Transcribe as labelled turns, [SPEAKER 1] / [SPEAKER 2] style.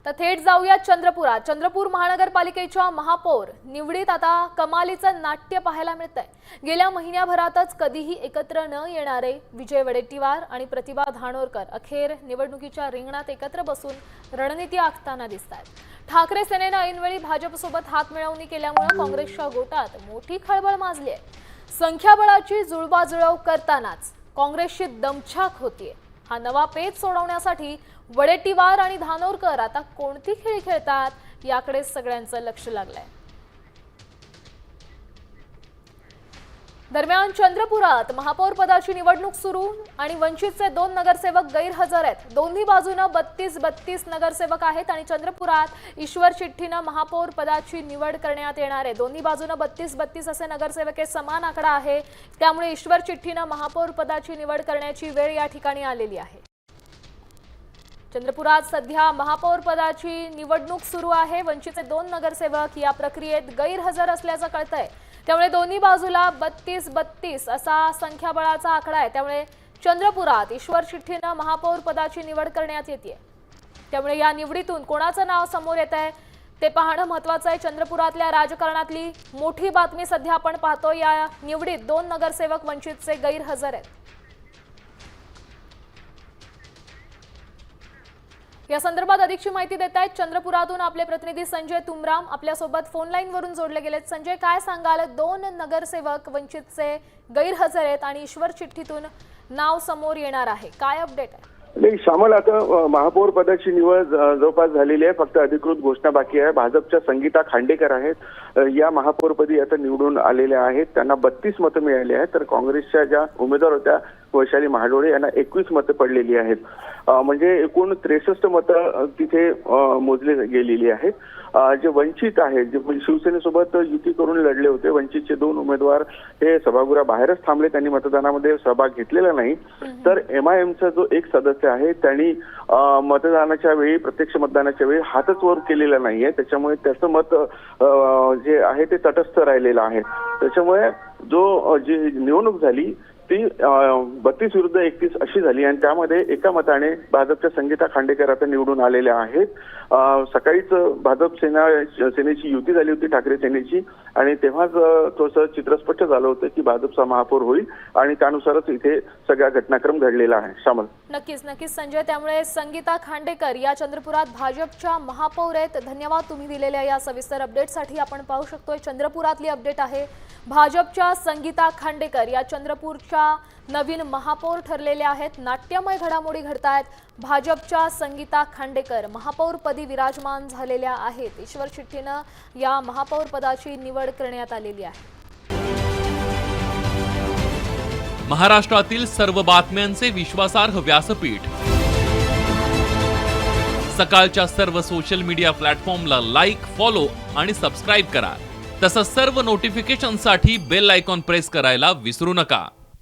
[SPEAKER 1] तर थेट जाऊया चंद्रपुरात। चंद्रपूर महानगरपालिकेच्या महापौर निवडीत आता कमालीचं नाट्य पाहायला मिळतंय। गेल्या महिन्याभरातच कधीही एकत्र न येणारे विजय वडेट्टीवार आणि प्रतिभा धानोरकर अखेर निवडणुकीच्या रिंगणात एकत्र बसून रणनीती आखताना दिसतात। ठाकरे सेनेने ऐनवेळी भाजपसोबत हातमिळवणी केल्यामुळे काँग्रेसच्या गोटात मोठी खळबळ माजली आहे। संख्याबळाची जुळवाजुळव करतानाच काँग्रेसची दमछाक होतीये। हा नवा पेच सोडवण्यासाठी वडेट्टीवार आणि धानोरकर आता कोणती खेळी खेळतात याकडे सगळ्यांचं लक्ष लागलंय। दरम्यान चंद्रपुरात महापौर पदाची निवडणूक सुरू आणि वंचितचे 2 नगरसेवक गैरहजर आहेत। दोन्ही बाजूने 32 नगरसेवक आहेत आणि चंद्रपुरात ईश्वर चिठ्ठीने महापौर पदाची निवड करण्यात येणार आहे। दोन्ही बाजूने 32 असे नगरसेवक समान आकडा आहे, त्यामुळे ईश्वर चिठ्ठीने महापौर पदाची निवड करण्याची वेळ या ठिकाणी आलेली आहे। चंद्रपुरात सध्या महापौर पदाची निवडणूक सुरू आहे। वंचितचे 2 नगरसेवक या प्रक्रियेत गैरहजर असल्याचं कळतंय, त्यामुळे दोन्ही बाजूला 32 असा संख्याबळाचा आकडा आहे। त्यामुळे चंद्रपुरात ईश्वर चिठ्ठीने महापौर पदाची निवड करण्यात येते। त्यामुळे या निवडीतून कोणाचं नाव समोर येतंय ते पाहणं महत्त्वाचं आहे। चंद्रपुरातल्या राजकारणातली मोठी बातमी सध्या आपण पाहतो, या निवडीत 2 नगरसेवक वंचितचे गैरहजर आहेत। या संदर्भात अधिकची माहिती देत आहेत चंद्रपुरातून आपले प्रतिनिधी संजय तुमराम आपल्यासोबत फोन लाईन वरून जोडले गेलेत। संजय, काय सांगाल? 2 नगरसेवक वंचितचे गैरहजर आहेत आणि ईश्वर चिठ्ठीतून नाव समोर येणार आहे, काय अपडेट आहे?
[SPEAKER 2] नाही श्यामल, आता महापौर पदाची निवड जवळपास झालेली आहे। फक्त अधिकृत घोषणा बाकी आहे। भाजपच्या संगीता खांडेकर आहेत या महापौरपदी आता निवडून आलेल्या आहेत। त्यांना 32 मतं मिळाली आहेत, तर काँग्रेसच्या ज्या उमेदवार होत्या वैशाली महाडोळे यांना 21 मतं पडलेली आहेत। म्हणजे एकूण 63 मतं तिथे मोजली गेलेली आहेत। जे वंचित आहेत, जे शिवसेनेसोबत युती करून लढले होते, वंचितचे 2 उमेदवार हे सभागृहाबाहेरच थांबले, त्यांनी मतदानामध्ये सहभाग घेतलेला नाही। तर MIMचा जो एक सदस्य आहे त्यांनी मतदानाच्या वेळी, प्रत्यक्ष मतदानाच्या वेळी हातच वर केलेला नाहीये, त्याच्यामुळे त्याचं मत जे आहे ते तटस्थ राहिलेलं आहे। त्याच्यामुळे जी निवडणूक झाली ती 32 विरुद्ध 31 अशी झाली आणि त्यामध्ये एका मताने भाजपच्या संगीता खांडेकर आता निवडून आलेल्या आहेत। सकाळीच भाजप सेनेची युती झाली होती, ठाकरे सेनेची, आणि तेव्हाच थोडंसं चित्र स्पष्ट झालं होतं की भाजपचा महापौर होईल आणि त्यानुसारच इथे सगळा घटनाक्रम घडलेला आहे। श्यामल,
[SPEAKER 1] नक्कीच संजय, त्यामुळे संगीता खांडेकर या चंद्रपुरात भाजपच्या महापौर आहेत। धन्यवाद तुम्ही दिलेल्या या सविस्तर अपडेटसाठी। आपण पाहू शकतोय चंद्रपुरातली अपडेट आहे। भाजपच्या संगीता खांडेकर या चंद्रपूरच्या नवीन महापौर ठरलेल्या आहेत। नाट्यमय घडामोडी घडतायत। भाजपच्या संगीता खांडेकर महापौर पदी विराजमान झालेल्या आहेत। ईश्वर चिठ्ठीने या महापौर पदाची निवड करण्यात आलेली आहे।
[SPEAKER 3] महाराष्ट्रातील सर्व बातम्यांचे विश्वासार्ह व्यासपीठ, सकाळच्या सर्व सोशल मीडिया प्लॅटफॉर्मला लाईक, फॉलो आणि सबस्क्राईब करा। तसंच सर्व नोटिफिकेशनसाठी बेल आयकॉन प्रेस करायला विसरू नका।